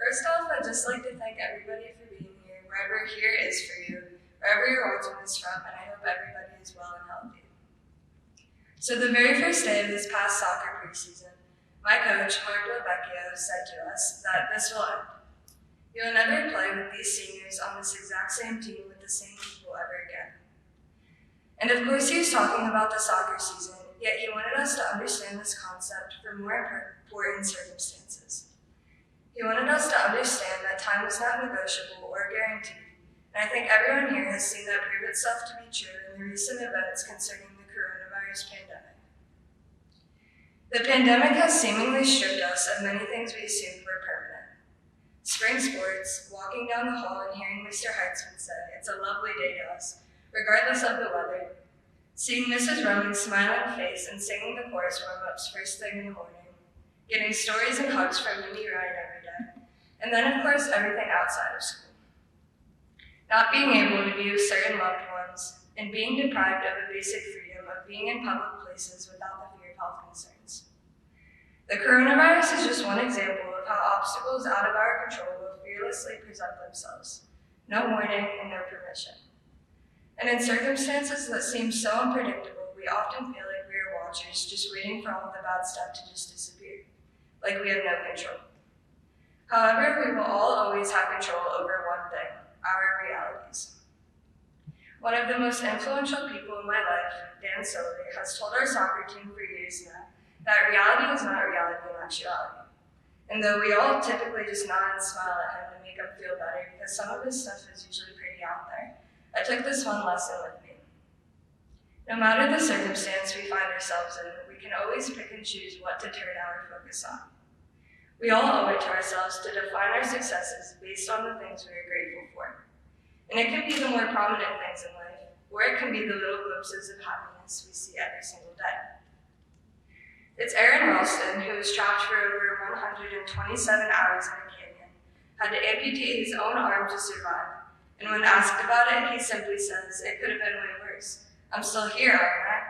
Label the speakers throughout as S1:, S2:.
S1: First off, I'd just like to thank everybody for being here, wherever here is for you, wherever you're watching this from, and I hope everybody is well and healthy. So the very first day of this past soccer preseason, my coach, Mark Vecchio, said to us that this will end. You'll never play with these seniors on this exact same team with the same people ever again. And of course he was talking about the soccer season, yet he wanted us to understand this concept for more important circumstances. He wanted us to understand that time was not negotiable or guaranteed, and I think everyone here has seen that prove itself to be true in the recent events concerning the coronavirus pandemic. The pandemic has seemingly stripped us of many things we assumed were permanent. Spring sports, walking down the hall and hearing Mr. Heitzman say, "It's a lovely day to us," regardless of the weather. Seeing Mrs. Roman's smiling face and singing the chorus warm-ups first thing in the morning. Getting stories and hugs from Mimi Ryan every day. And then, of course, everything outside of school. Not being able to be with certain loved ones, and being deprived of a basic freedom of being in public places without the fear of health concerns. The coronavirus is just one example of how obstacles out of our control will fearlessly present themselves. No warning and no permission. And in circumstances that seem so unpredictable, we often feel like we are watchers just waiting for all of the bad stuff to just disappear, like we have no control. However, we will all always have control over one thing, our realities. One of the most influential people in my life, Dan Silver, has told our soccer team for years now that reality is not reality in actuality. And though we all typically just nod and smile at him to make him feel better because some of his stuff is usually pretty out there, I took this one lesson with me. No matter the circumstance we find ourselves in, we can always pick and choose what to turn our focus on. We all owe it to ourselves to define our successes based on the things we are grateful for. And it can be the more prominent things in life, or it can be the little glimpses of happiness we see every single day. It's Aaron Ralston, who was trapped for over 127 hours in a canyon, had to amputate his own arm to survive. And when asked about it, he simply says, "It could have been way worse. I'm still here, aren't I?"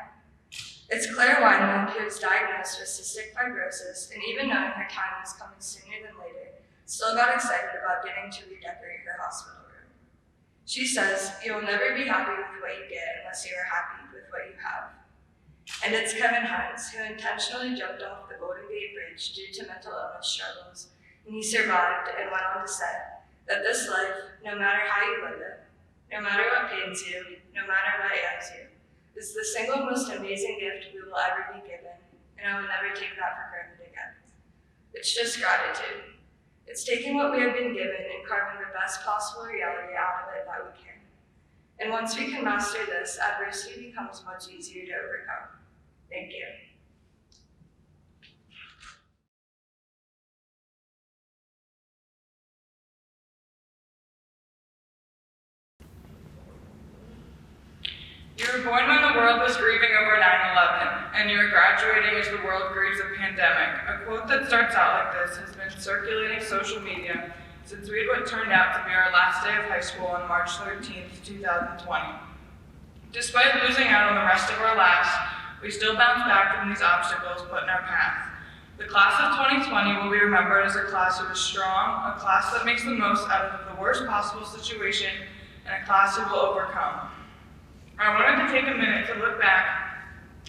S1: It's Claire Weinland, who was diagnosed with cystic fibrosis, and even knowing her time was coming sooner than later, still got excited about getting to redecorate her hospital room. She says, "You will never be happy with what you get unless you are happy with what you have." And it's Kevin Hines, who intentionally jumped off the Golden Gate Bridge due to mental illness struggles, and he survived and went on to say that this life, no matter how you live it, no matter what pains you, no matter what ails you, is the single most amazing gift we will ever be given, and I will never take that for granted again. It's just gratitude. It's taking what we have been given and carving the best possible reality out of it that we can. And once we can master this, adversity becomes much easier to overcome. Thank you.
S2: You were born when the world was grieving over 9/11, and you are graduating as the world grieves a pandemic. A quote that starts out like this has been circulating social media since we had what turned out to be our last day of high school on March 13th, 2020. Despite losing out on the rest of our lives, we still bounced back from these obstacles put in our path. The class of 2020 will be remembered as a class who is strong, a class that makes the most out of the worst possible situation, and a class who will overcome. I wanted to take a minute to look back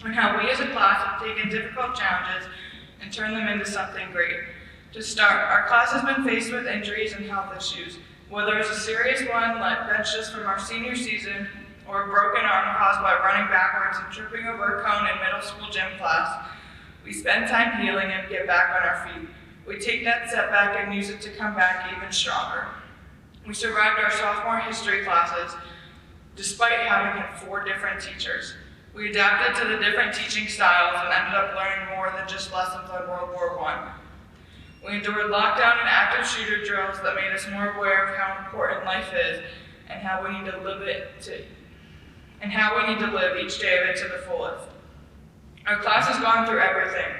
S2: on how we as a class have taken difficult challenges and turned them into something great. To start, our class has been faced with injuries and health issues, whether it's a serious one like benches from our senior season or a broken arm caused by running backwards and tripping over a cone in middle school gym class. We spend time healing and get back on our feet. We take that setback and use it to come back even stronger. We survived our sophomore history classes despite having had 4 different teachers. We adapted to the different teaching styles and ended up learning more than just lessons on World War I. We endured lockdown and active shooter drills that made us more aware of how important life is and how we need to live each day of it to the fullest. Our class has gone through everything,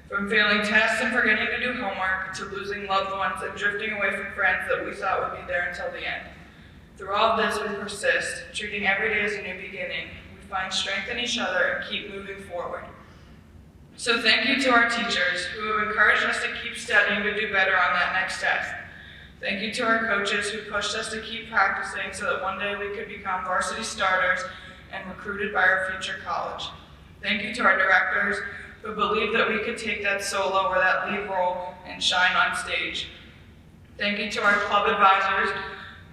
S2: from failing tests and forgetting to do homework, to losing loved ones and drifting away from friends that we thought would be there until the end. Through all of this, we persist, treating every day as a new beginning. We find strength in each other and keep moving forward. So thank you to our teachers who have encouraged us to keep studying to do better on that next test. Thank you to our coaches who pushed us to keep practicing so that one day we could become varsity starters and recruited by our future college. Thank you to our directors who believed that we could take that solo or that lead role and shine on stage. Thank you to our club advisors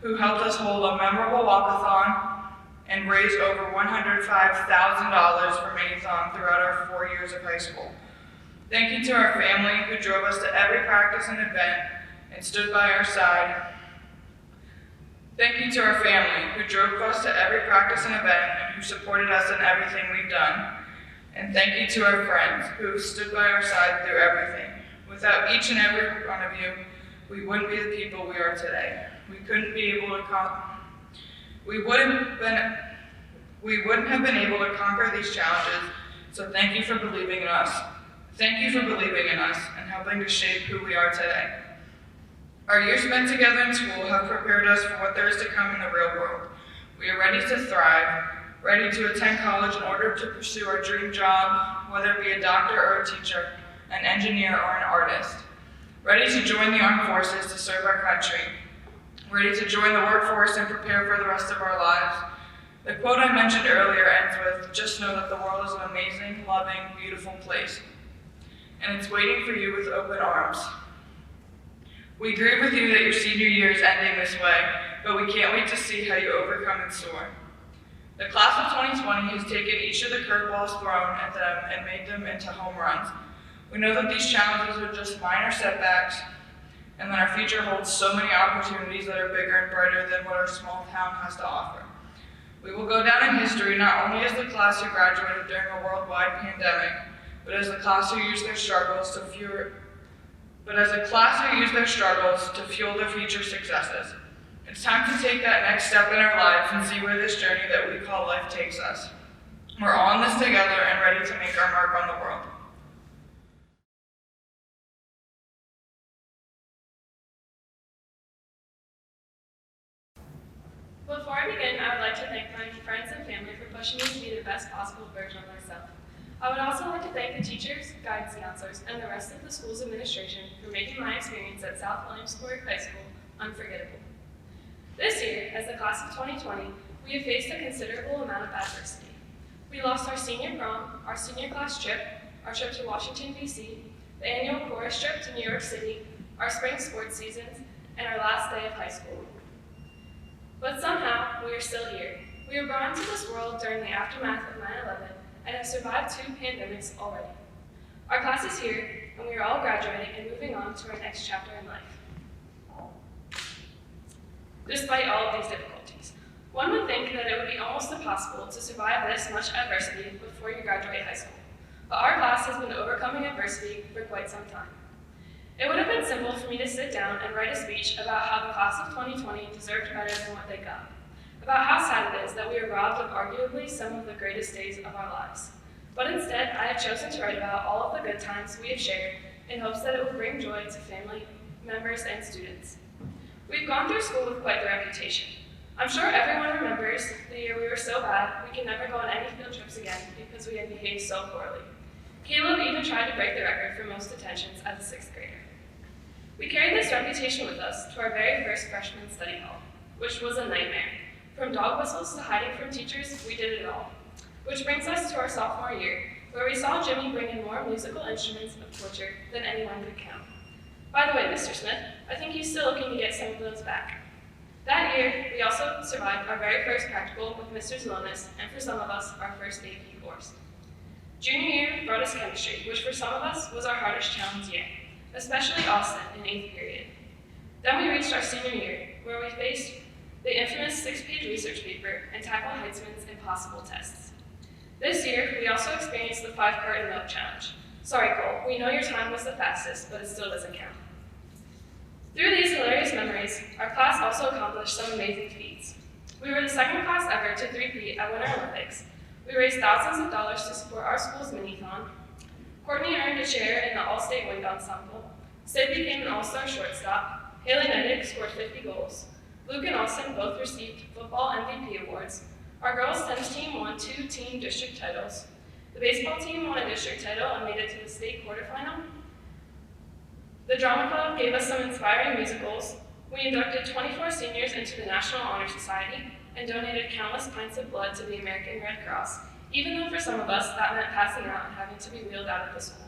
S2: who helped us hold a memorable walkathon and raise over $105,000 for Many-thon throughout our 4 years of high school. Thank you to our family who drove us to every practice and event and stood by our side. Thank you to our family who drove us to every practice and event and who supported us in everything we've done. And thank you to our friends who stood by our side through everything. Without each and every one of you, we wouldn't be the people we are today. We wouldn't have been able to conquer these challenges, so thank you for believing in us. Thank you for believing in us and helping to shape who we are today. Our years spent together in school have prepared us for what there is to come in the real world. We are ready to thrive, ready to attend college in order to pursue our dream job, whether it be a doctor or a teacher, an engineer or an artist. Ready to join the armed forces to serve our country. Ready to join the workforce and prepare for the rest of our lives. The quote I mentioned earlier ends with, "Just know that the world is an amazing, loving, beautiful place, and it's waiting for you with open arms." We grieve with you that your senior year is ending this way, but we can't wait to see how you overcome and soar. The class of 2020 has taken each of the curveballs thrown at them and made them into home runs. We know that these challenges are just minor setbacks, and that our future holds so many opportunities that are bigger and brighter than what our small town has to offer. We will go down in history not only as the class who graduated during a worldwide pandemic, but as the class who used their struggles to fuel their future successes. It's time to take that next step in our lives and see where this journey that we call life takes us. We're all in this together and ready to make our mark on the world.
S3: Before I begin, I would like to thank my friends and family for pushing me to be the best possible version of myself. I would also like to thank the teachers, guidance counselors, and the rest of the school's administration for making my experience at South Williamsport High School unforgettable. This year, as the class of 2020, we have faced a considerable amount of adversity. We lost our senior prom, our senior class trip, our trip to Washington, D.C., the annual chorus trip to New York City, our spring sports seasons, and our last day of high school. But somehow, we are still here. We were brought into this world during the aftermath of 9/11 and have survived 2 pandemics already. Our class is here, and we are all graduating and moving on to our next chapter in life. Despite all of these difficulties, one would think that it would be almost impossible to survive this much adversity before you graduate high school. But our class has been overcoming adversity for quite some time. It would have been simple for me to sit down and write a speech about how the class of 2020 deserved better than what they got, about how sad it is that we are robbed of arguably some of the greatest days of our lives. But instead, I have chosen to write about all of the good times we have shared in hopes that it will bring joy to family members and students. We've gone through school with quite the reputation. I'm sure everyone remembers the year we were so bad we could never go on any field trips again because we had behaved so poorly. Caleb even tried to break the record for most detentions as a 6th grader. We carried this reputation with us to our very first freshman study hall, which was a nightmare. From dog whistles to hiding from teachers, we did it all. Which brings us to our sophomore year, where we saw Jimmy bring in more musical instruments of torture than anyone could count. By the way, Mr. Smith, I think he's still looking to get some of those back. That year, we also survived our very first practical with Mr. Zalonis, and for some of us, our first AP course. Junior year brought us chemistry, which for some of us was our hardest challenge yet, especially Austin in 8th period. Then we reached our senior year, where we faced the infamous 6-page research paper and tackled Heitzman's impossible tests. This year, we also experienced the 5-carton milk challenge. Sorry, Cole, we know your time was the fastest, but it still doesn't count. Through these hilarious memories, our class also accomplished some amazing feats. We were the 2nd class ever to 3-peat at Winter Olympics. We raised thousands of dollars to support our school's mini-thon. Courtney earned a chair in the All-State Wind Ensemble. Sid became an All-Star shortstop. Haley Nedick scored 50 goals. Luke and Austin both received football MVP awards. Our girls' tennis team won 2 team district titles. The baseball team won a district title and made it to the state quarterfinal. The drama club gave us some inspiring musicals. We inducted 24 seniors into the National Honor Society and donated countless pints of blood to the American Red Cross, even though for some of us that meant passing out and having to be wheeled out of the school.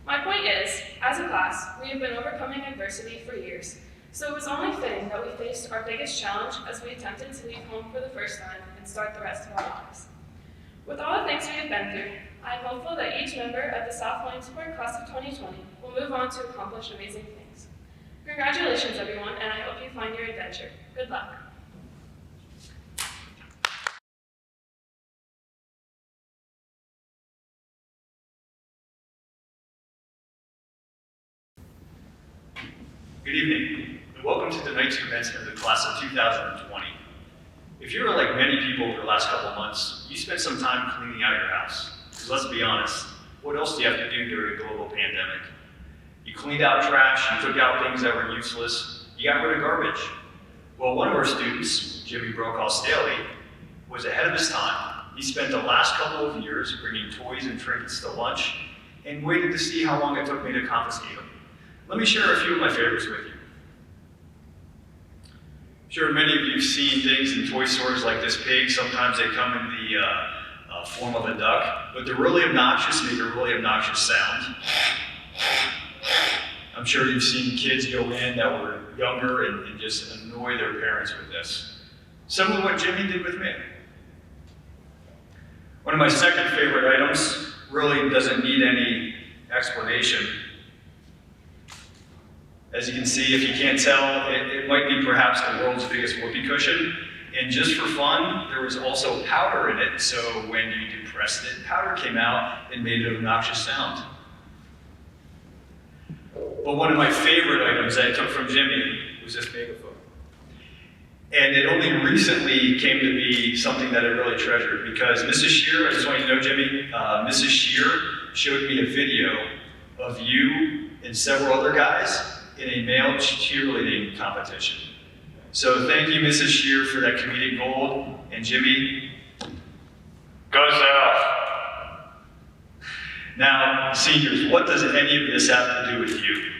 S3: My point is, as a class, we have been overcoming adversity for years, so it was only fitting that we faced our biggest challenge as we attempted to leave home for the first time and start the rest of our lives. With all the things we have been through, I am hopeful that each member of the South Williamsport class of 2020 will move on to accomplish amazing things. Congratulations, everyone, and I hope you find your adventure. Good luck.
S4: Good evening, and welcome to tonight's commencement of the class of 2020. If you're like many people over the last couple of months, you spent some time cleaning out your house. Because let's be honest, what else do you have to do during a global pandemic? You cleaned out trash, you took out things that were useless, you got rid of garbage. Well, one of our students, Jimmy Brokaw-Staley, was ahead of his time. He spent the last couple of years bringing toys and trinkets to lunch and waited to see how long it took me to confiscate them. Let me share a few of my favorites with you. I'm sure many of you have seen things in toy stores like this pig. Sometimes they come in the form of a duck, but they're really obnoxious, make a really obnoxious sound. I'm sure you've seen kids go in that were younger and just annoy their parents with this. Similar to what Jimmy did with me. One of my second favorite items really doesn't need any explanation. As you can see, if you can't tell, it might be perhaps the world's biggest whoopee cushion. And just for fun, there was also powder in it, so when you depressed it, powder came out and made an obnoxious sound. But one of my favorite items that I took from Jimmy was this megaphone. And it only recently came to be something that I really treasured because Mrs. Shear, I just want you to know, Jimmy, Mrs. Shear showed me a video of you and several other guys in a male cheerleading competition. So thank you, Mrs. Shear, for that comedic gold. And Jimmy, go South. Now, seniors, what does any of this have to do with you?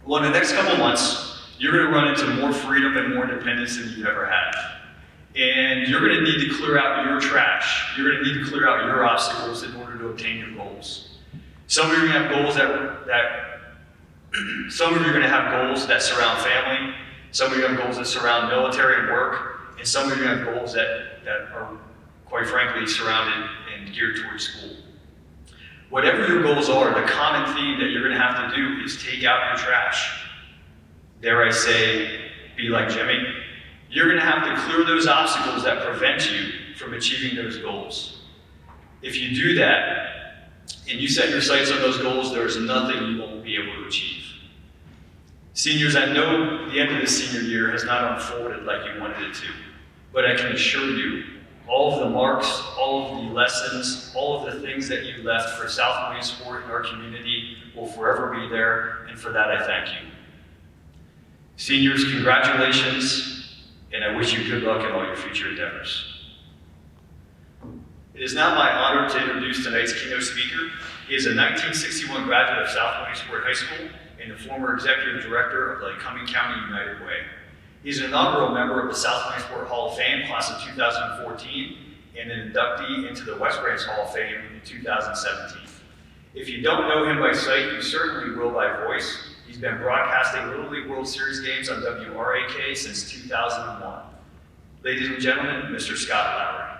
S4: Well, in the next couple months, you're going to run into more freedom and more independence than you've ever had. And you're going to need to clear out your trash. You're going to need to clear out your obstacles in order to obtain your goals. Some of you are going to have goals some of you are going to have goals that surround family, some of you have goals that surround military and work, and some of you are going to have goals that are, quite frankly, surrounded and geared towards school. Whatever your goals are, the common theme that you're going to have to do is take out your trash. Dare I say, be like Jimmy. You're going to have to clear those obstacles that prevent you from achieving those goals. If you do that, and you set your sights on those goals, there's nothing you won't be able to achieve. Seniors, I know the end of the senior year has not unfolded like you wanted it to, but I can assure you, all of the marks, all of the lessons, all of the things that you left for South Williamsport and our community will forever be there, and for that I thank you. Seniors, congratulations, and I wish you good luck in all your future endeavors. It is now my honor to introduce tonight's keynote speaker. He is a 1961 graduate of South Williamsport High School and the former executive director of the Cumming County United Way. He's an inaugural member of the South Williamsport Hall of Fame, class of 2014, and an inductee into the West Branch Hall of Fame in 2017. If you don't know him by sight, you certainly will by voice. He's been broadcasting Little League World Series games on WRAK since 2001. Ladies and gentlemen, Mr. Scott Lowry.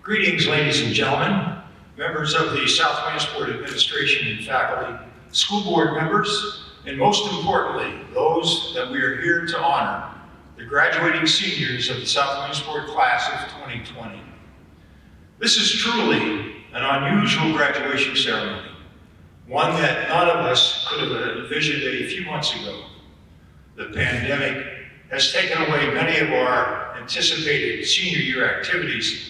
S5: Greetings, ladies and gentlemen, members of the South Williamsport administration and faculty, school board members, and most importantly, those that we are here to honor, the graduating seniors of the South Williamsport class of 2020. This is truly an unusual graduation ceremony, one that none of us could have envisioned a few months ago. The pandemic has taken away many of our anticipated senior year activities,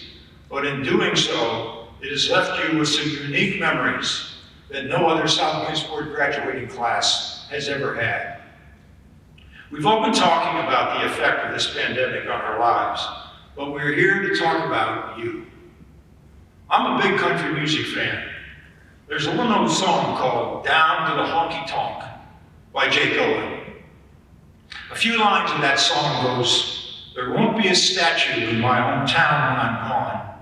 S5: but in doing so, it has left you with some unique memories that no other South Williamsport graduating class has ever had. We've all been talking about the effect of this pandemic on our lives, but we're here to talk about you. I'm a big country music fan. There's a well-known song called Down to the Honky Tonk by Jake Owen. A few lines of that song goes, there won't be a statue in my hometown when I'm gone.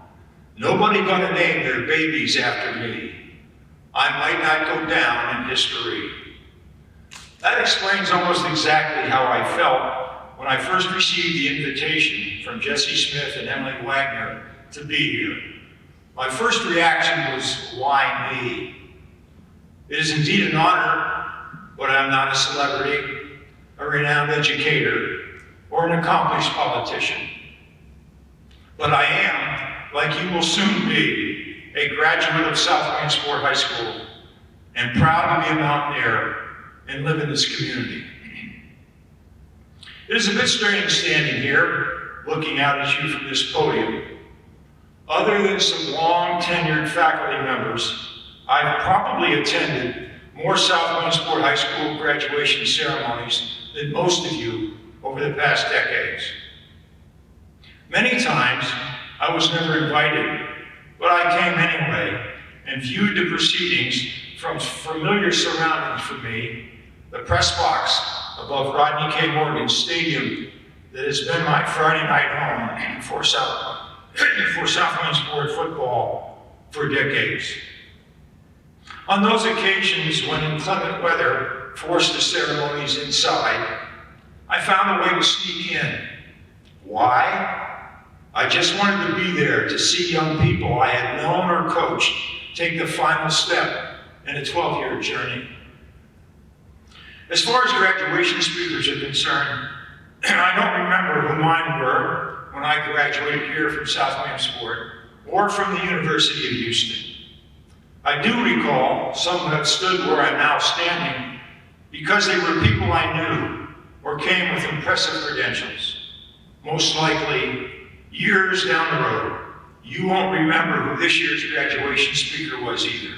S5: Nobody gonna name their babies after me. I might not go down in history. That explains almost exactly how I felt when I first received the invitation from Jesse Smith and Emily Wagner to be here. My first reaction was, why me? It is indeed an honor, but I'm not a celebrity, a renowned educator, or an accomplished politician. But I am, like you will soon be, a graduate of South Williamsport High School, and proud to be a mountaineer and live in this community. It is a bit strange standing here, looking out at you from this podium. Other than some long-tenured faculty members, I've probably attended more South Williamsport High School graduation ceremonies than most of you over the past decades. Many times, I was never invited, but I came anyway and viewed the proceedings from familiar surroundings for me, the press box above Rodney K. Morgan's stadium that has been my Friday night home for South Williamsport football for decades. On those occasions when inclement weather forced the ceremonies inside, I found a way to sneak in. Why? I just wanted to be there to see young people I had known or coached take the final step in a 12-year journey. As far as graduation speakers are concerned, I don't remember who mine were when I graduated here from South Williamsport or from the University of Houston. I do recall some who have stood where I'm now standing because they were people I knew or came with impressive credentials. Most likely, years down the road, you won't remember who this year's graduation speaker was either.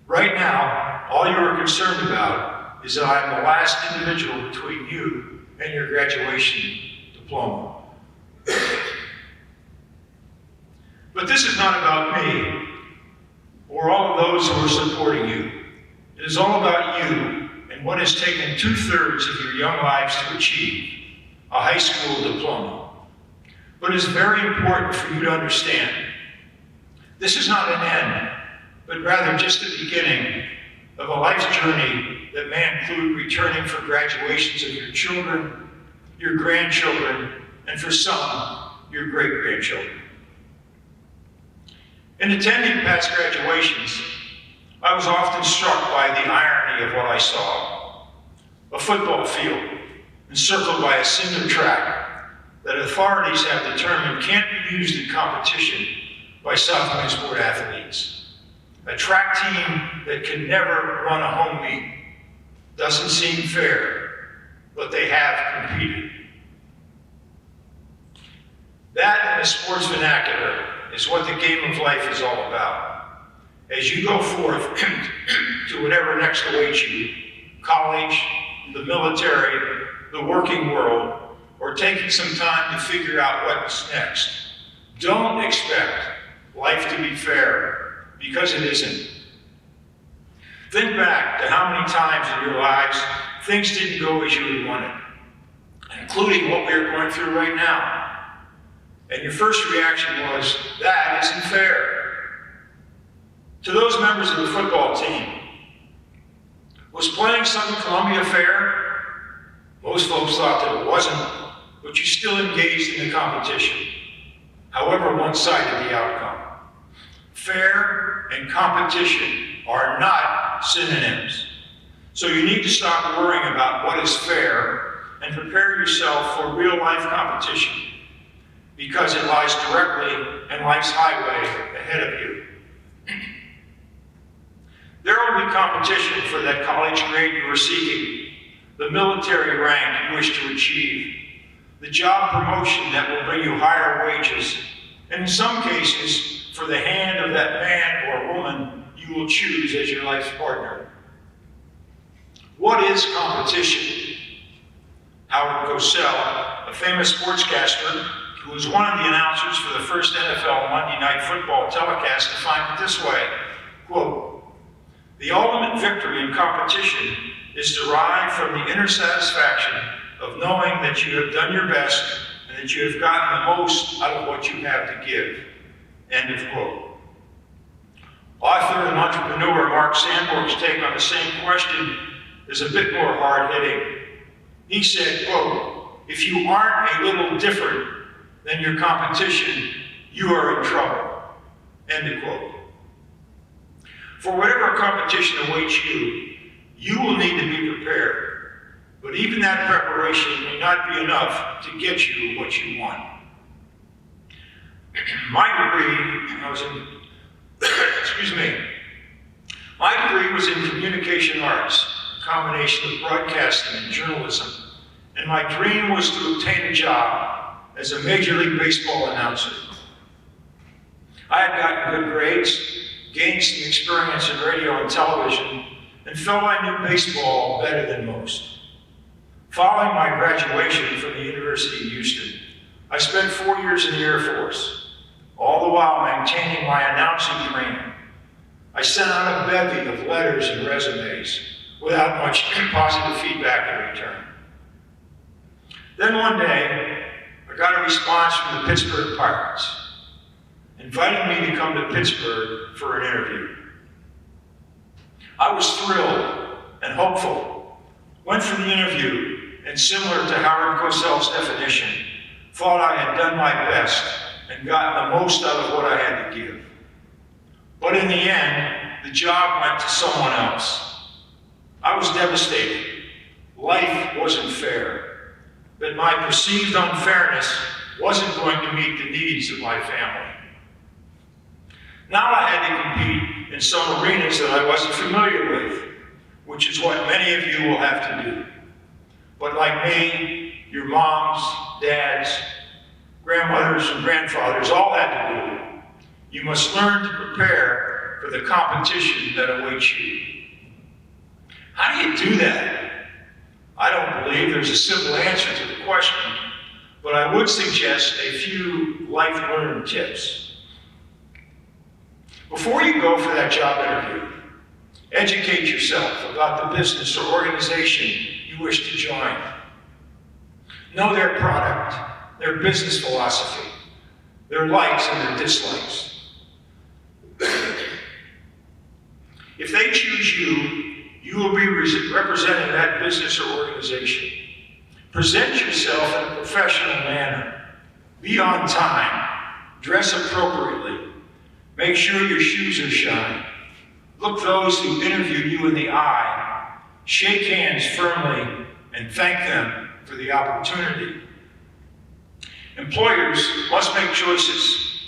S5: Right now, all you are concerned about is that I'm the last individual between you and your graduation diploma. But this is not about me or all of those who are supporting you. It is all about you and what has taken 2/3 of your young lives to achieve, a high school diploma. But it is very important for you to understand, this is not an end, but rather just the beginning of a life's journey that may include returning for graduations of your children, your grandchildren, and for some, your great-grandchildren. In attending past graduations, I was often struck by the irony of what I saw. A football field encircled by a cinder track that authorities have determined can't be used in competition by South Williamsport athletes. A track team that can never run a home meet. Doesn't seem fair, but they have competed. That, in the sports vernacular, is what the game of life is all about. As you go forth to whatever next awaits you, college, the military, the working world, or taking some time to figure out what's next, don't expect life to be fair, because it isn't. Think back to how many times in your lives things didn't go as you had wanted, including what we are going through right now. And your first reaction was, that isn't fair. To those members of the football team, was playing Southern Columbia fair? Most folks thought that it wasn't, but you still engaged in the competition, however one-sided the outcome. Fair and competition are not synonyms. So you need to stop worrying about what is fair and prepare yourself for real-life competition, because it lies directly in life's highway ahead of you. There will be competition for that college grade you are seeking, the military rank you wish to achieve, the job promotion that will bring you higher wages, and in some cases, for the hand of that man or woman you will choose as your life's partner. What is competition? Howard Cosell, a famous sportscaster who was one of the announcers for the first NFL Monday Night Football telecast, defined it this way, quote, "The ultimate victory in competition is derived from the inner satisfaction of knowing that you have done your best and that you have gotten the most out of what you have to give." End of quote. Author and entrepreneur Mark Sandborg's take on the same question is a bit more hard-hitting. He said, quote, "If you aren't a little different than your competition, you are in trouble." End of quote. For whatever competition awaits you, you will need to be prepared. But even that preparation may not be enough to get you what you want. My degree was in communication arts, a combination of broadcasting and journalism, and my dream was to obtain a job as a Major League Baseball announcer. I had gotten good grades, gained some experience in radio and television, and felt I knew baseball better than most. Following my graduation from the University of Houston, I spent 4 years in the Air Force, all the while maintaining my announcing dream. I sent out a bevy of letters and resumes without much positive feedback in return. Then one day, I got a response from the Pittsburgh Pirates, inviting me to come to Pittsburgh for an interview. I was thrilled and hopeful, went for the interview, and similar to Howard Cosell's definition, thought I had done my best and gotten the most out of what I had to give. But in the end, the job went to someone else. I was devastated. Life wasn't fair, but my perceived unfairness wasn't going to meet the needs of my family. Now I had to compete in some arenas that I wasn't familiar with, which is what many of you will have to do. But like me, your moms, dads, grandmothers, and grandfathers all had to do, you must learn to prepare for the competition that awaits you. How do you do that? I don't believe there's a simple answer to the question, but I would suggest a few life-learned tips. Before you go for that job interview, educate yourself about the business or organization you wish to join. Know their product, their business philosophy, their likes and their dislikes. If they choose you, you will be representing that business or organization. Present yourself in a professional manner. Be on time. Dress appropriately. Make sure your shoes are shined. Look those who interview you in the eye. Shake hands firmly and thank them for the opportunity. Employers must make choices.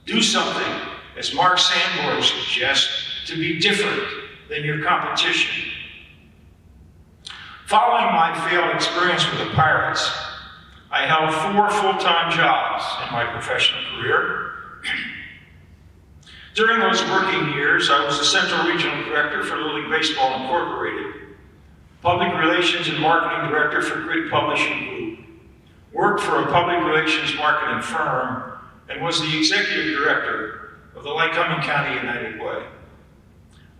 S5: Do something, as Mark Sandborg suggests, to be different than your competition. Following my failed experience with the Pirates, I held 4 full-time jobs in my professional career. During those working years, I was the Central Regional Director for Little League Baseball Incorporated, Public Relations and Marketing Director for Grid Publishing Group, worked for a public relations marketing firm, and was the Executive Director of the Lycoming County United Way.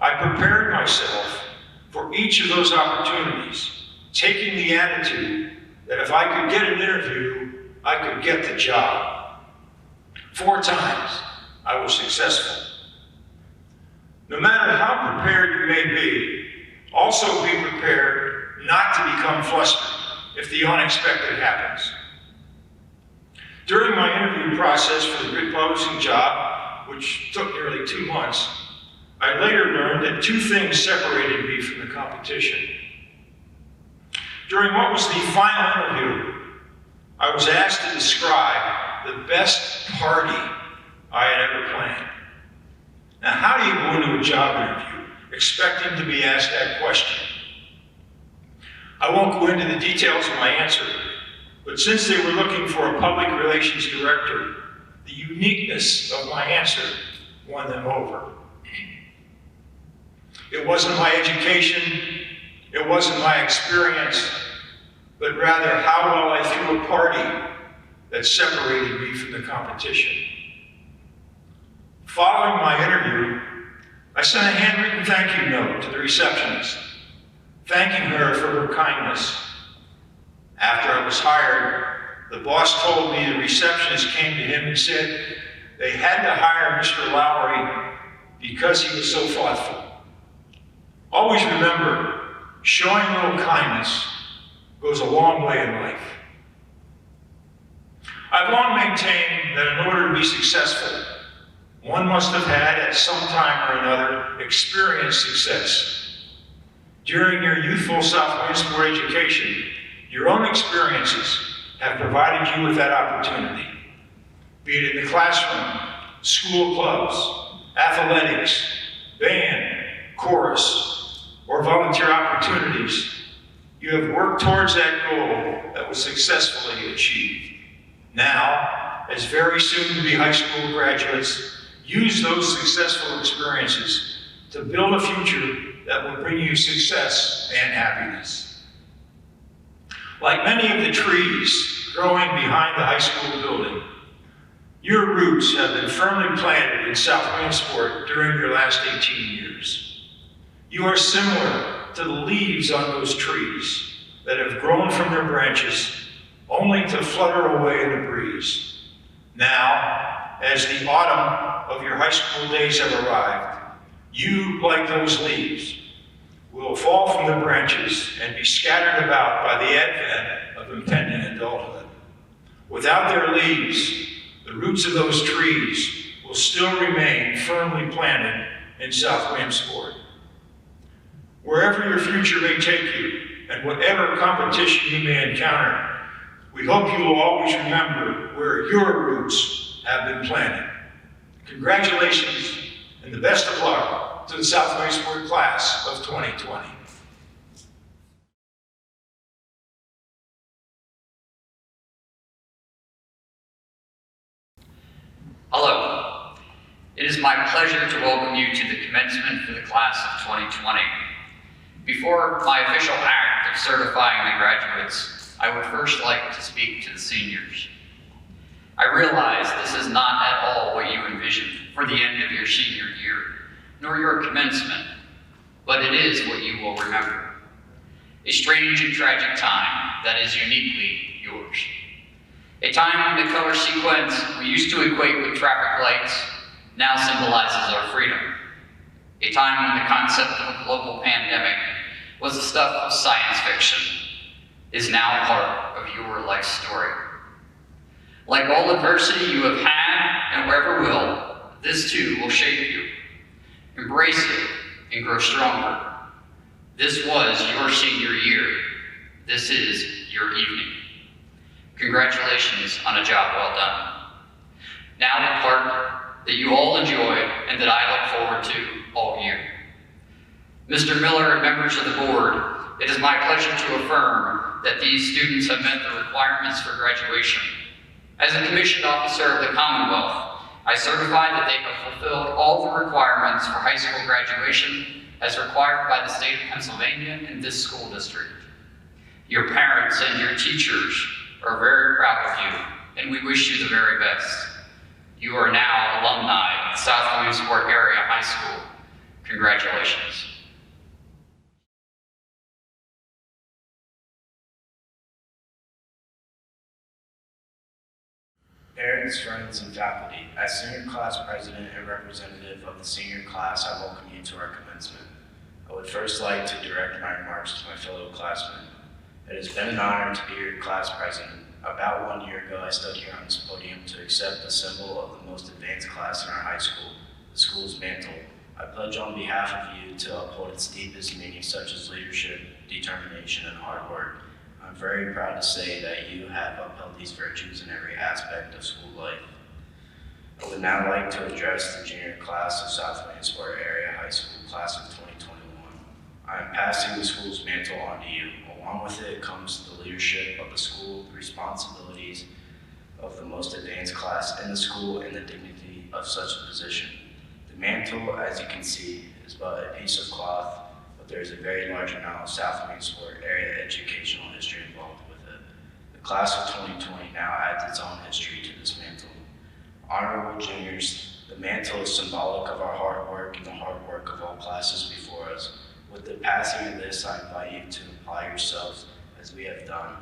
S5: I prepared myself for each of those opportunities, taking the attitude that if I could get an interview, I could get the job. 4 times, I was successful. No matter how prepared you may be, also be prepared not to become flustered if the unexpected happens. During my interview process for the grid publishing job, which took nearly 2 months, I later learned that 2 things separated me from the competition. During what was the final interview, I was asked to describe the best party I had ever planned. Now, how do you go into a job interview expecting to be asked that question? I won't go into the details of my answer, but since they were looking for a public relations director, the uniqueness of my answer won them over. It wasn't my education, it wasn't my experience, but rather how well I threw a party that separated me from the competition. Following my interview, I sent a handwritten thank you note to the receptionist, thanking her for her kindness. After I was hired, the boss told me the receptionist came to him and said they had to hire Mr. Lowry because he was so thoughtful. Always remember, showing a little kindness goes a long way in life. I've long maintained that in order to be successful, one must have had, at some time or another, experienced success. During your youthful South Williamsport education, your own experiences have provided you with that opportunity. Be it in the classroom, school clubs, athletics, band, chorus, or volunteer opportunities, you have worked towards that goal that was successfully achieved. Now, as very soon-to-be high school graduates, use those successful experiences to build a future that will bring you success and happiness. Like many of the trees growing behind the high school building, your roots have been firmly planted in South Williamsport during your last 18 years. You are similar to the leaves on those trees that have grown from their branches only to flutter away in the breeze. Now, as the autumn of your high school days have arrived, you, like those leaves, will fall from the branches and be scattered about by the advent of impending adulthood. Without their leaves, the roots of those trees will still remain firmly planted in South Williamsport. Wherever your future may take you, and whatever competition you may encounter, we hope you will always remember where your roots have been planted. Congratulations, and the best of luck to the South Williamsport class of 2020.
S6: Hello. It is my pleasure to welcome you to the commencement for the class of 2020. Before my official act of certifying the graduates, I would first like to speak to the seniors. I realize this is not at all what you envisioned for the end of your senior year, nor your commencement, but it is what you will remember. A strange and tragic time that is uniquely yours. A time when the color sequence we used to equate with traffic lights now symbolizes our freedom. A time when the concept of a global pandemic was the stuff of science fiction, is now part of your life story. Like all adversity you have had and ever will, this too will shape you. Embrace it and grow stronger. This was your senior year. This is your evening. Congratulations on a job well done. Now the part that you all enjoy and that I look forward to all year. Mr. Miller and members of the board, it is my pleasure to affirm that these students have met the requirements for graduation. As a commissioned officer of the Commonwealth, I certify that they have fulfilled all the requirements for high school graduation as required by the state of Pennsylvania and this school district. Your parents and your teachers are very proud of you, and we wish you the very best. You are now alumni of South Williamsport Area High School. Congratulations.
S7: Parents, friends, and faculty, as senior class president and representative of the senior class, I welcome you to our commencement. I would first like to direct my remarks to my fellow classmen. It has been an honor to be your class president. About 1 year ago, I stood here on this podium to accept the symbol of the most advanced class in our high school, the school's mantle. I pledge on behalf of you to uphold its deepest meanings such as leadership, determination, and hard work. I'm very proud to say that you have upheld these virtues in every aspect of school life. I would now like to address the junior class of South Williamsport Area High School class of 2021. I am passing the school's mantle on to you. Along with it comes the leadership of the school, the responsibilities of the most advanced class in the school, and the dignity of such a position. The mantle, as you can see, is but a piece of cloth, but there is a very large amount of South Williamsport area educational history involved with it. The class of 2020 now adds its own is symbolic of our hard work and the hard work of all classes before us. With the passing of this, I invite you to apply yourselves as we have done.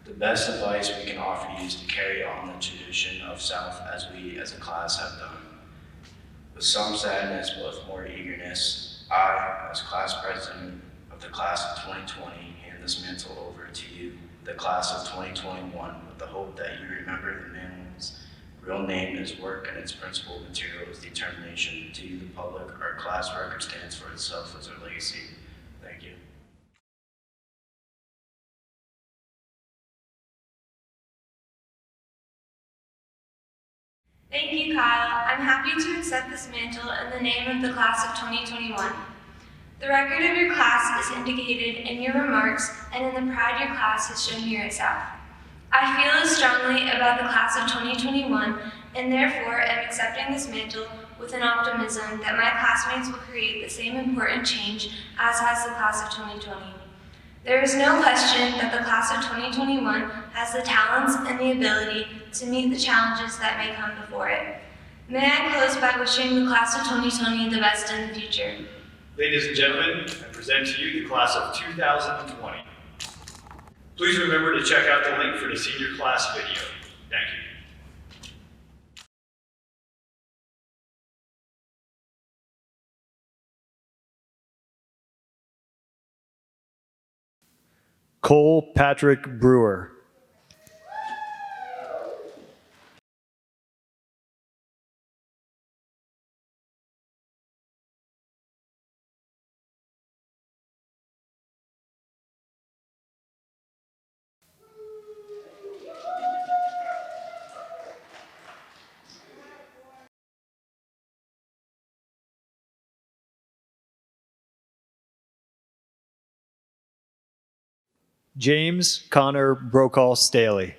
S7: The best advice we can offer you is to carry on the tradition of South as we as a class have done. With some sadness, but with more eagerness, I, as class president of the class of 2020, hand this mantle over to you, the class of 2021, with the hope that you remember the man's real name, his work, and its principal material is determination. To you, the public, our class record stands for itself as our legacy. Thank you.
S8: Thank you, Kyle. I'm happy to accept this mantle in the name of the class of 2021. The record of your class is indicated in your remarks and in the pride your class has shown here at South. I feel as strongly about the class of 2021 and therefore am accepting this mantle with an optimism that my classmates will create the same important change as has the class of 2020. There is no question that the class of 2021 has the talents and the ability to meet the challenges that may come before it. May I close by wishing the class of 2020 the best in the future.
S4: Ladies and gentlemen, I present to you the class of 2020. Please remember to check out the link for the senior class video. Thank you.
S9: Cole Patrick Brewer. James Connor Brokaw Staley.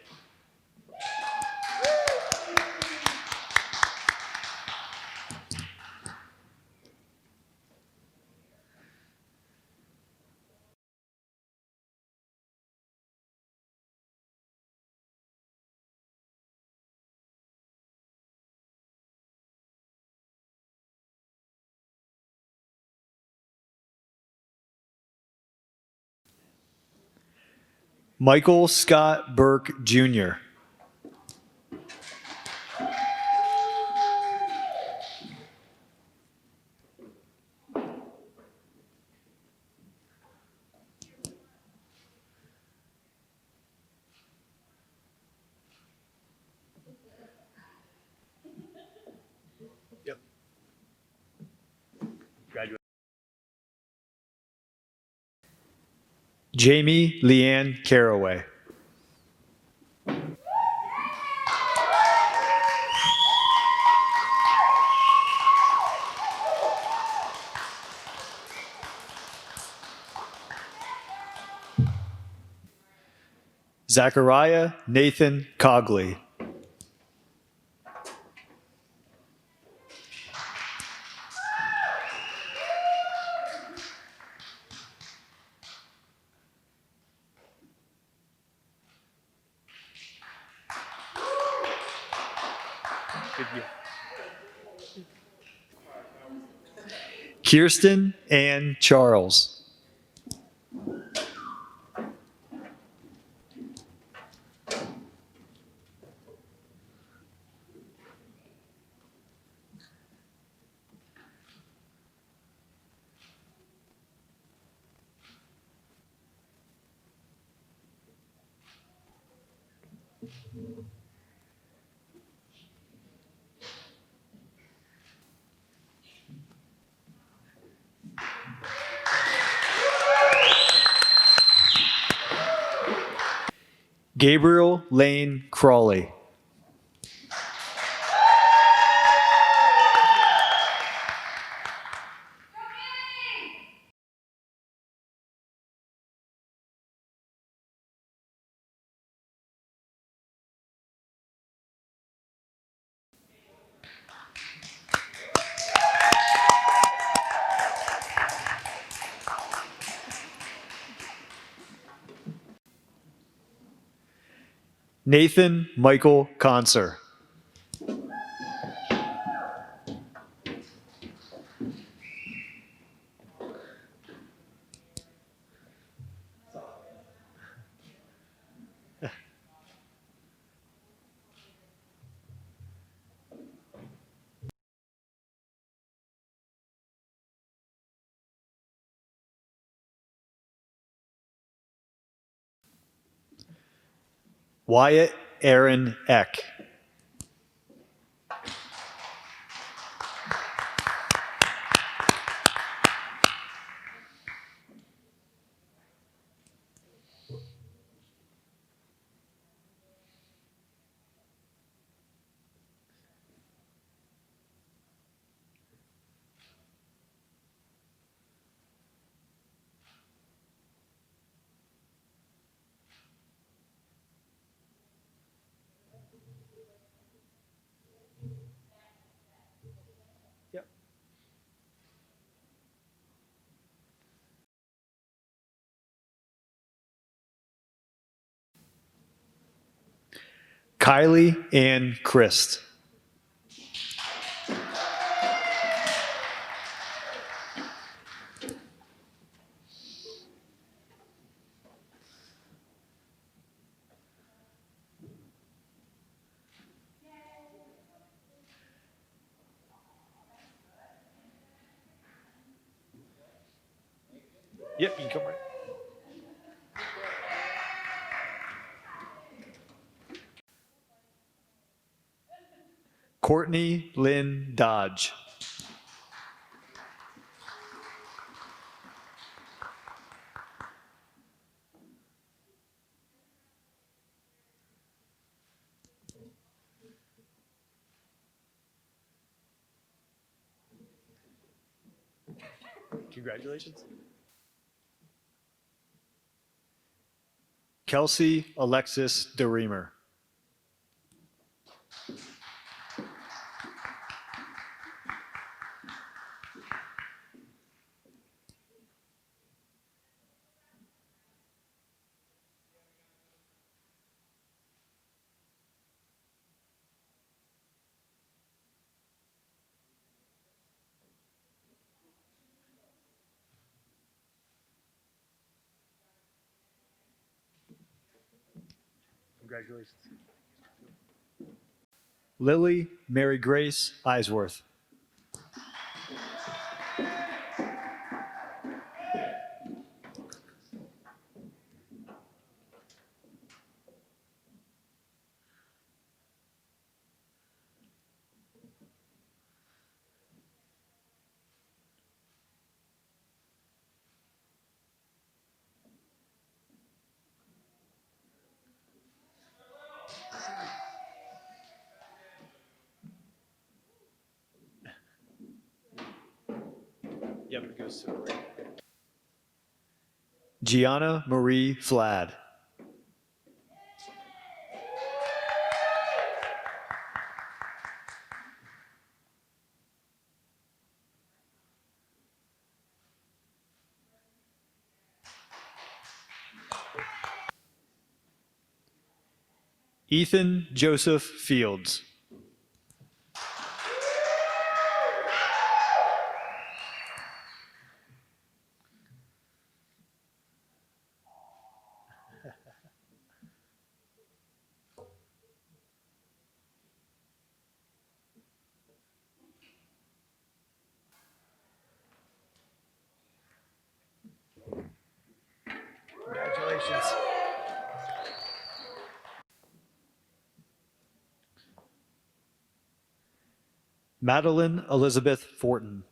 S9: Michael Scott Burke, Jr. Yep. Graduate. Jamie Leanne Caraway. Zachariah Nathan Cogley. Kirsten Ann Charles. Gabriel Lane Crawley. Nathan Michael Conser. Wyatt Aaron Eck. Yep. Kylie Ann Christ. Yep, you can come right. Courtney Lynn Dodge. Congratulations. Kelsey Alexis DeReamer. Congratulations. Lily Mary Grace Eisworth. Yep, it goes to the right. Gianna Marie Flad. Ethan Joseph Fields. Congratulations. Madeline Elizabeth Fortin.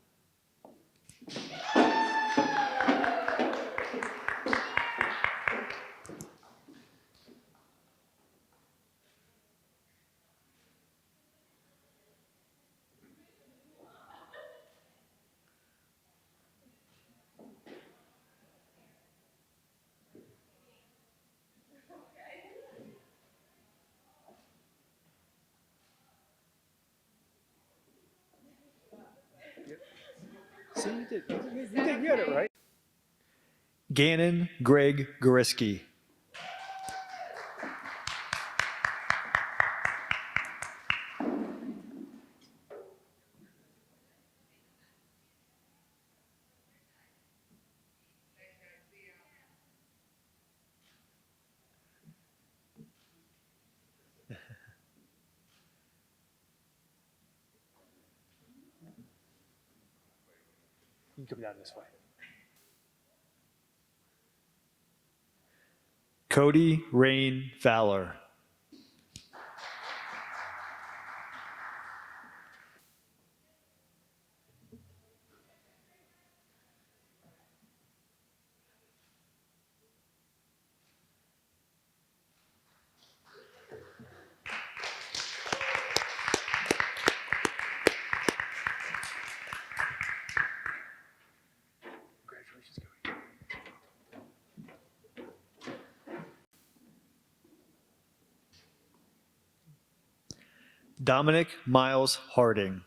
S9: See, you did. You got it right. Gannon Greg Goriski. You can come down this way. Cody Rain Fowler. Dominic Miles Harding.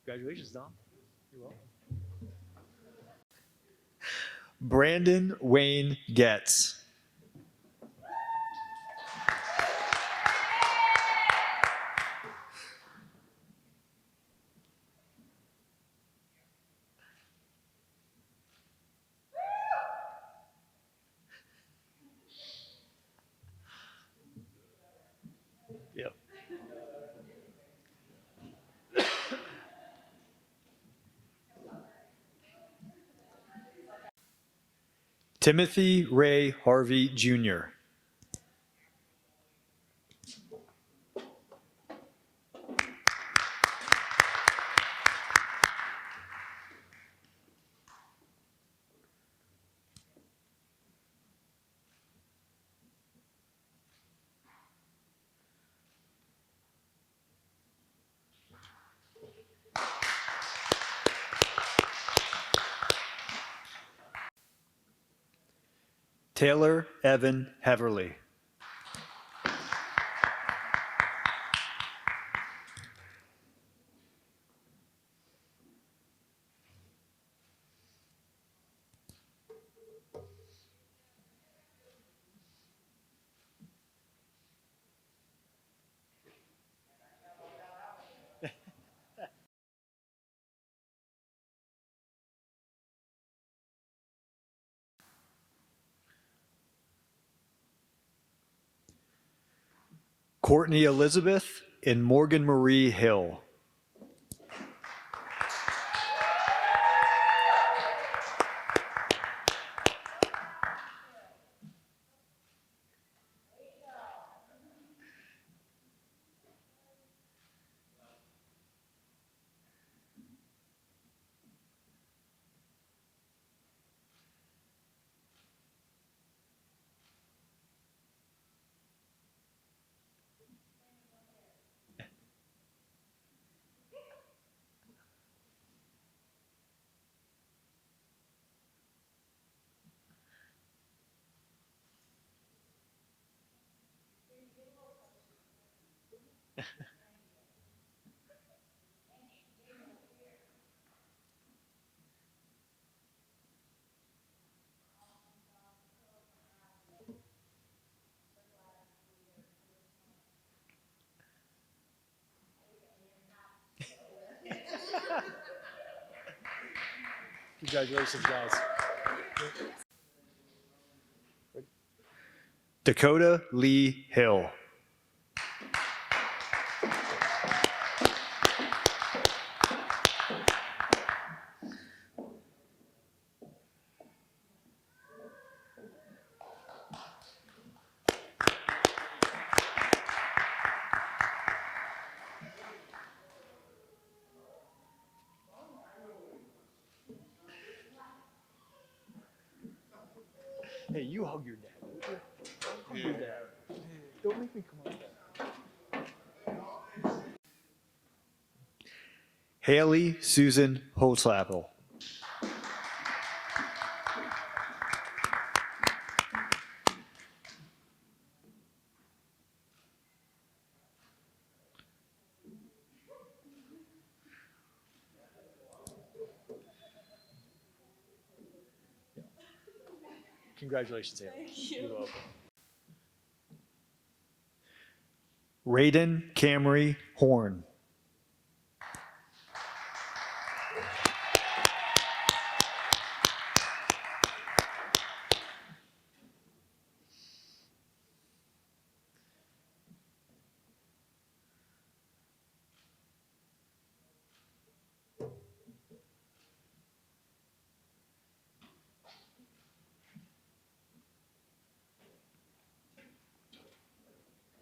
S9: Congratulations, Dom. You're welcome. Brandon Wayne Getz. Yep. Timothy Ray Harvey Jr. Taylor Evan Heverly. Courtney Elizabeth and Morgan Marie Hill. Congratulations, guys. Dakota Lee Hill. Hey, you hug your dad. Hug your dad. Don't make me come up. Haley Susan Holtzapfel. Congratulations, Haley.
S3: Thank you.
S9: You're welcome. Raiden Camry Horn.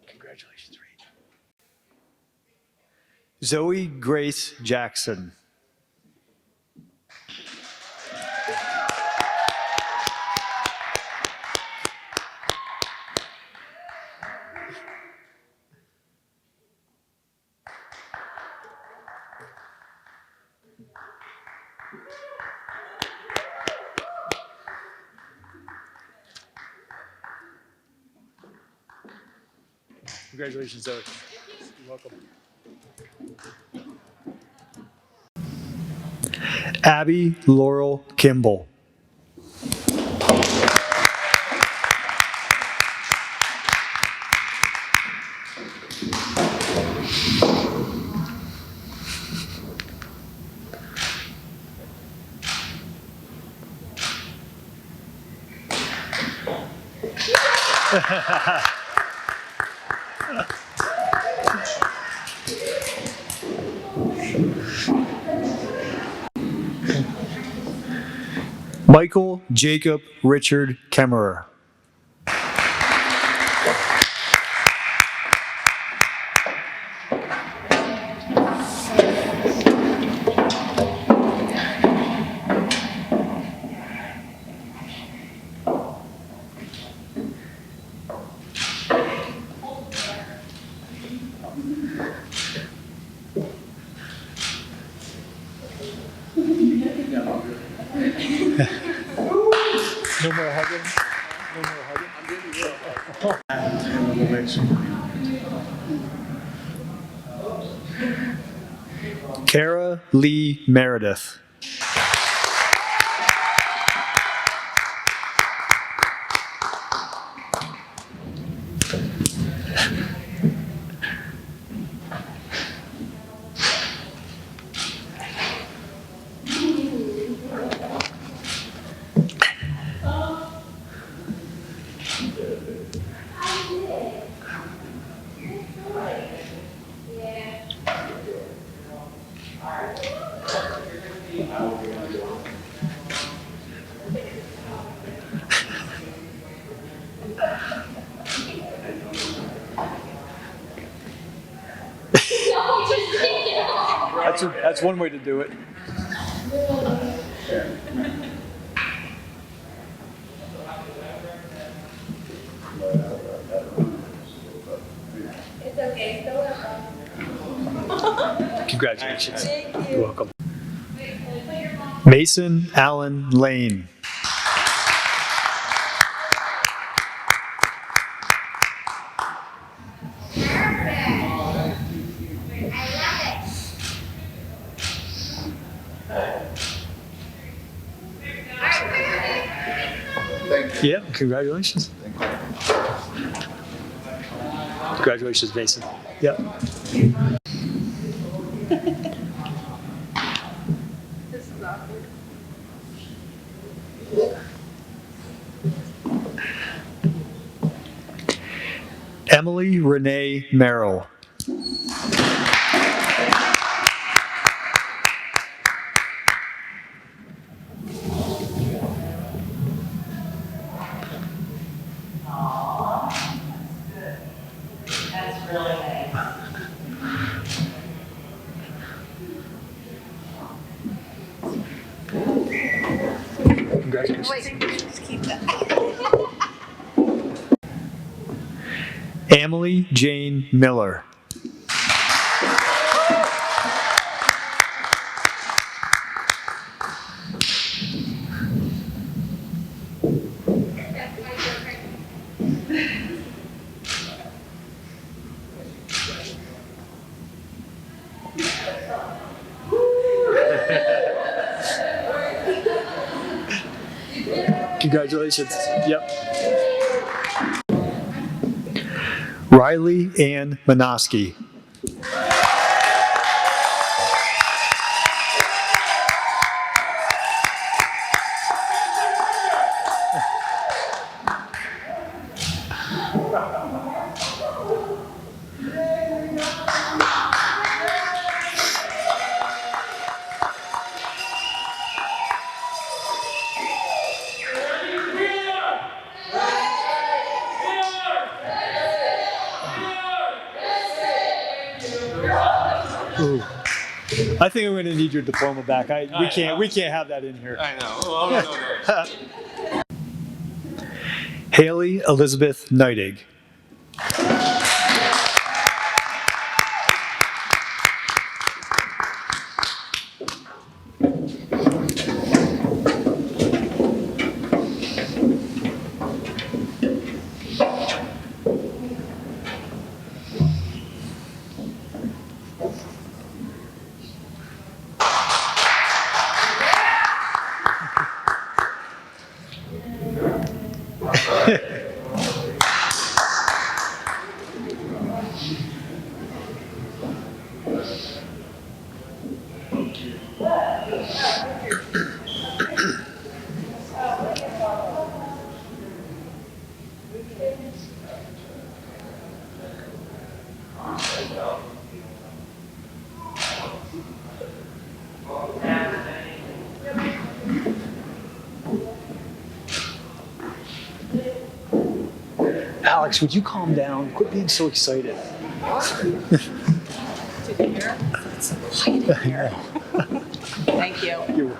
S9: Congratulations, Raiden. Zoe Grace Jackson. Congratulations, Zoe. You're welcome. Abby Laurel Kimball. Michael Jacob Richard Kemmerer. No more hugging? No more hugging? Kara Lee Meredith. That's one way to do it.
S8: It's okay, still
S9: Congratulations.
S8: Thank you.
S9: You're welcome. Mason Allen Lane.
S10: Thank you.
S9: Yeah, congratulations. Congratulations, Mason. Yep.
S3: This is awkward.
S9: Emily Renee Merrill.
S11: That's really nice.
S9: Congratulations.
S11: Wait, keep that.
S9: Emily Jane Miller. Congratulations. Yep. Riley Ann Manoski. Ooh. I think I'm going to need your diploma back. We can't have that in here.
S10: I know. Well, no.
S9: Haley Elizabeth Neidig. Alex, would you calm down? Quit being so excited.
S11: Thank you.
S9: You're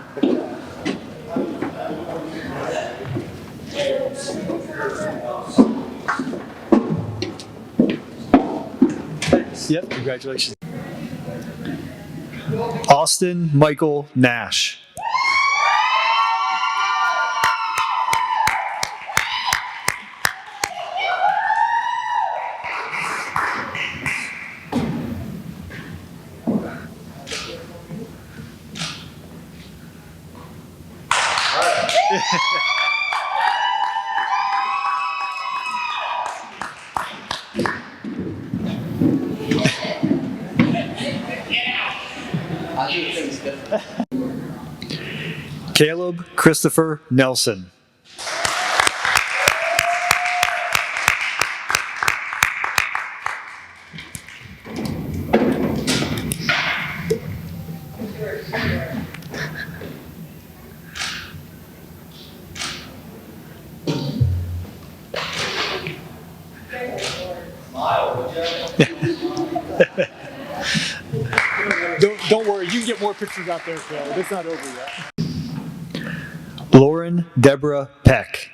S9: Yep, congratulations. Austin Michael Nash. Caleb Christopher Nelson. Don't worry, you can get more pictures out there, Caleb. It's not over yet. Lauren Deborah Peck.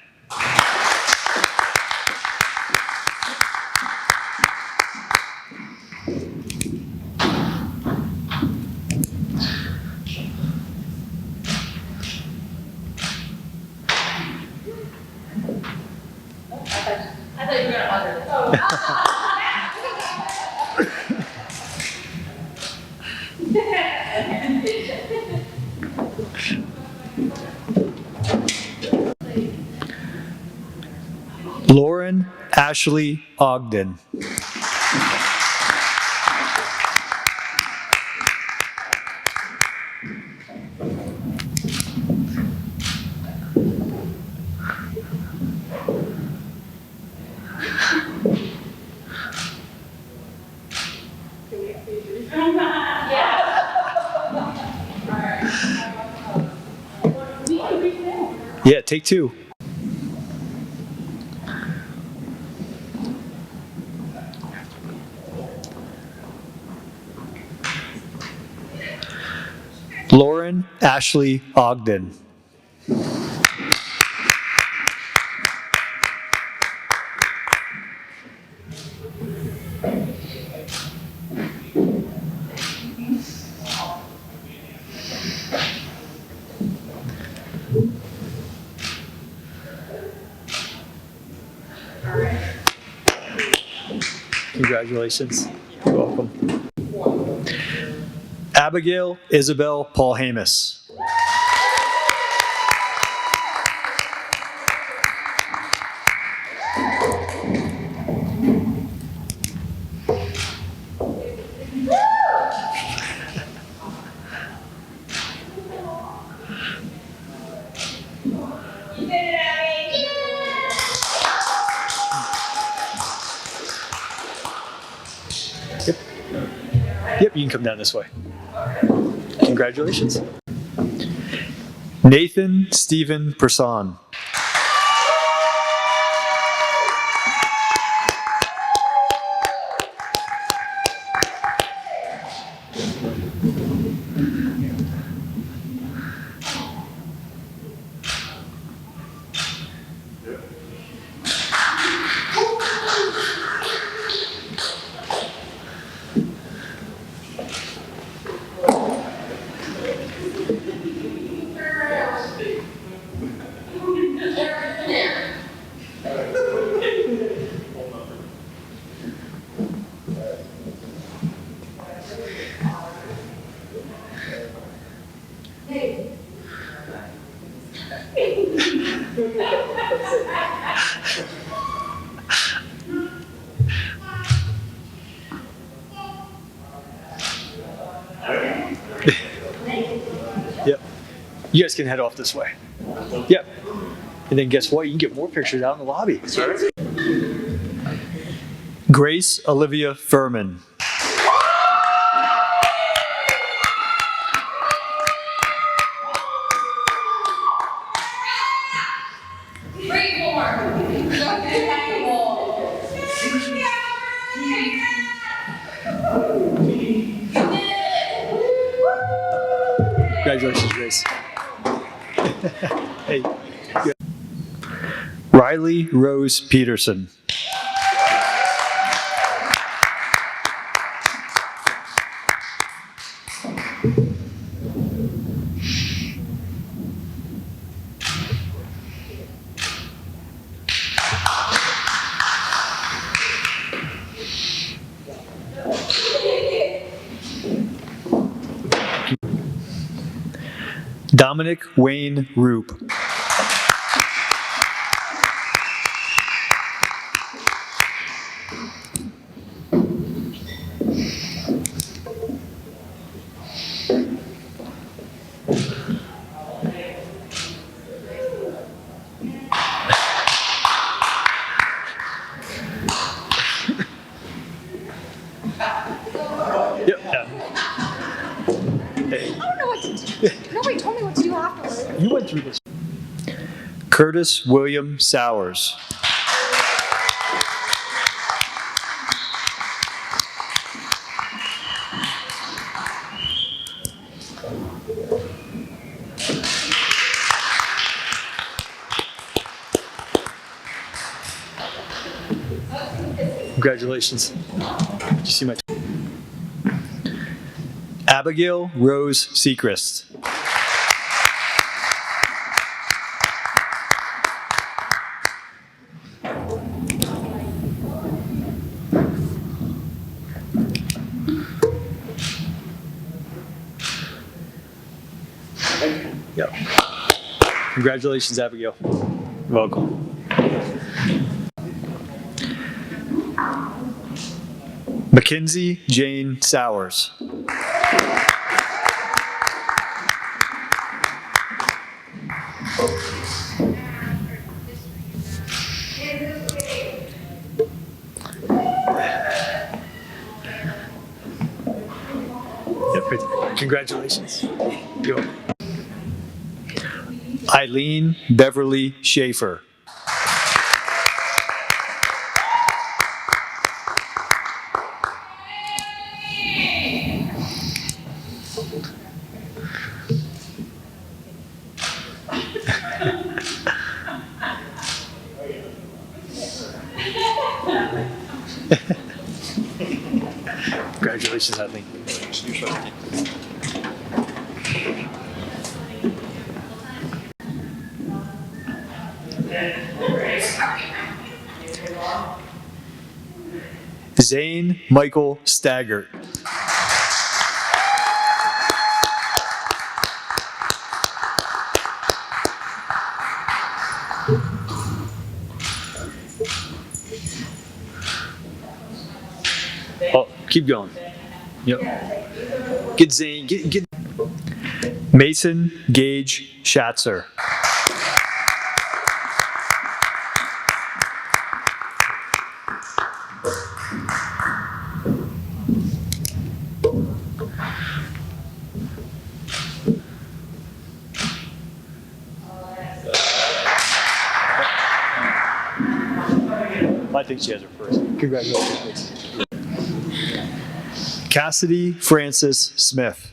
S9: Lauren Ashley Ogden. Yeah, take two. Lauren Ashley Ogden. Congratulations. You're welcome. Abigail Isabel Paul Hamus. Yep, you can come down this way. Congratulations. Nathan Stephen Person. Yep. You guys can head off this way. Yep. And then guess what? You can get more pictures out in the lobby. Grace Olivia Furman. Congratulations, Grace. Hey. Good. Riley Rose Peterson. Dominic Wayne Roop. Yep. Hey,
S11: I don't know what to do. Nobody told me what to do afterwards.
S9: you went through this. Curtis William Sowers. Congratulations. Did you see my Abigail Rose Sechrist. Yep. Congratulations, Abigail. You're welcome. Mackenzie Jane Sowers. Yep, congratulations. You're welcome. Eileen Beverly Schaefer. Congratulations, Eileen. Zane Michael Staggart. Oh, keep going. Yep. Get Zane. Get. Mason Gage Schatzer. I think she has her first. Congratulations. Cassidy Francis Smith.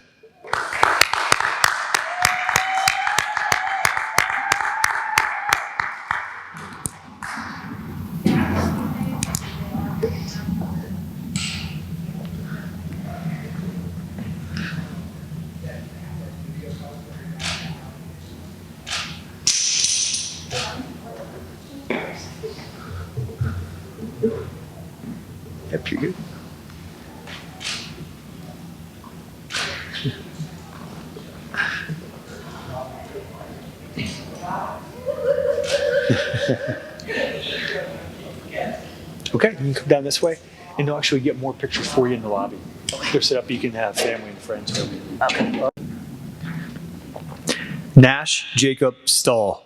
S9: Yep, you're good. Okay, you can come down this way, and they'll actually get more pictures for you in the lobby. They're set up, you can have family and friends. Okay. Nash Jacob Stahl.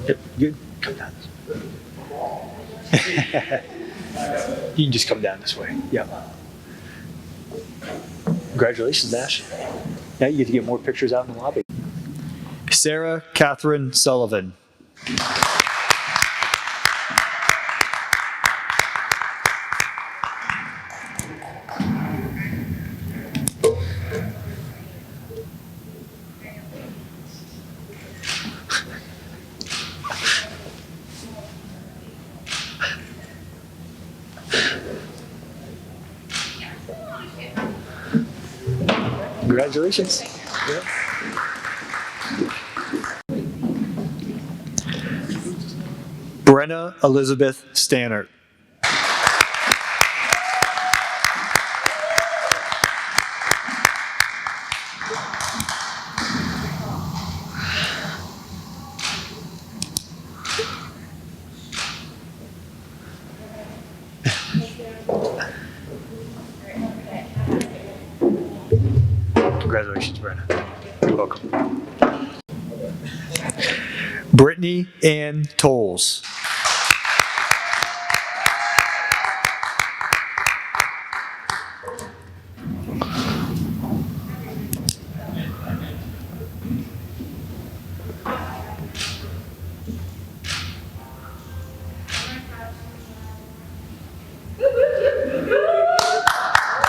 S9: Yep, good. Come down this way. You can just come down this way. Yeah. Congratulations, Nash. Now you get to get more pictures out in the lobby. Sarah Catherine Sullivan. Congratulations. Yeah. Brenna Elizabeth Stannert. Congratulations, Brenna. You're welcome. Brittany Ann Tolles.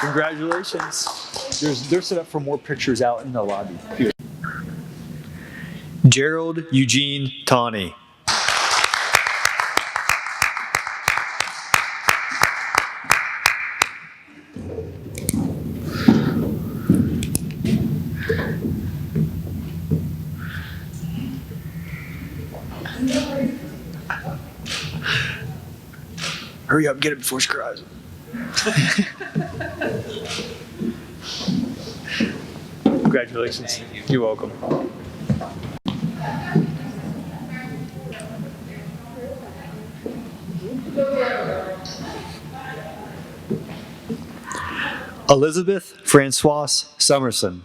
S9: Congratulations. They're set up for more pictures out in the lobby. Gerald Eugene Tawney. Hurry up, get it before she cries. Congratulations. You're welcome. Elizabeth Francoise Summerson.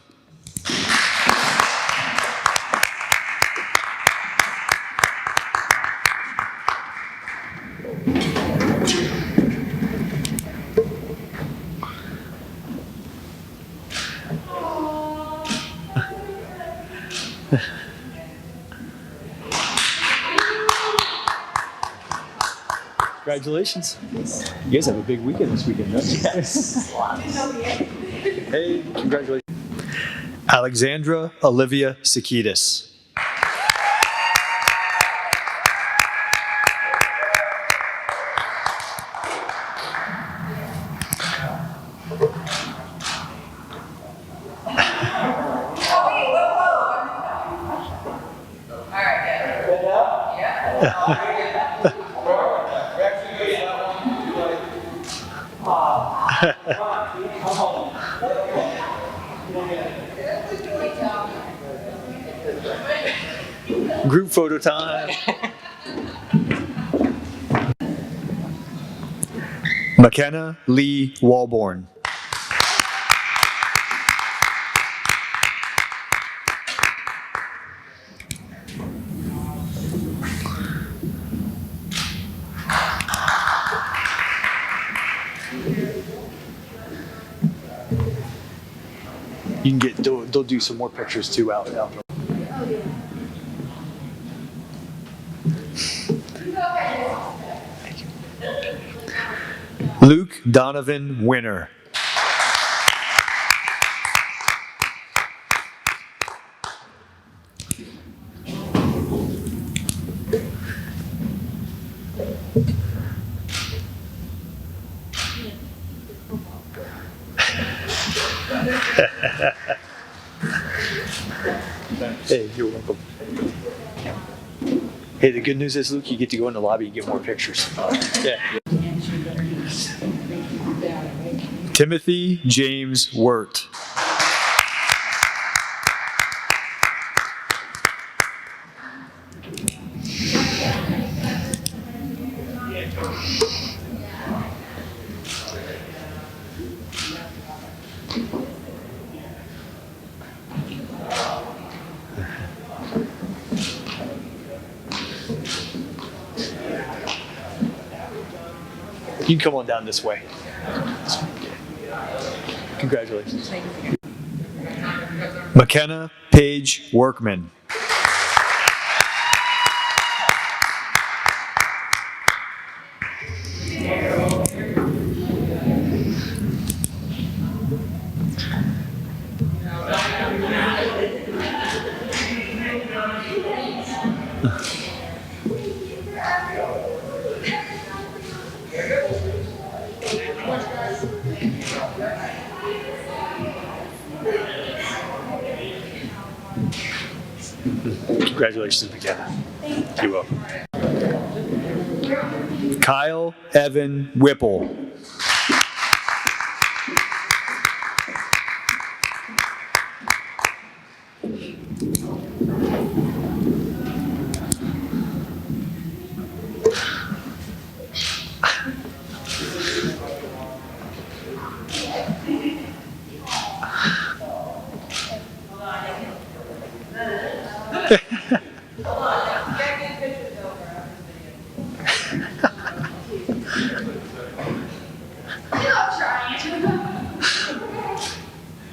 S9: Congratulations. You guys have a big weekend this weekend, don't you? Yes. Hey, congratulations. Alexandra Olivia Sakidis. Group photo time. McKenna Lee Walborn. You can get, they'll do some more pictures too out. Luke Donovan Winner. Hey, you're welcome. Hey, the good news is, Luke, you get to go in the lobby and get more pictures. Yeah. Timothy James Wirt. You can come on down this way. Congratulations. McKenna Page Workman. Congratulations, McKenna. You're welcome. Kyle Evan Whipple.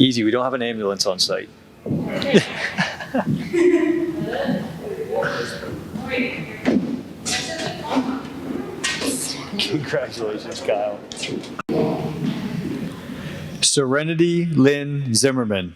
S9: Easy, we don't have an ambulance on site. Congratulations, Kyle. Serenity Lynn Zimmerman.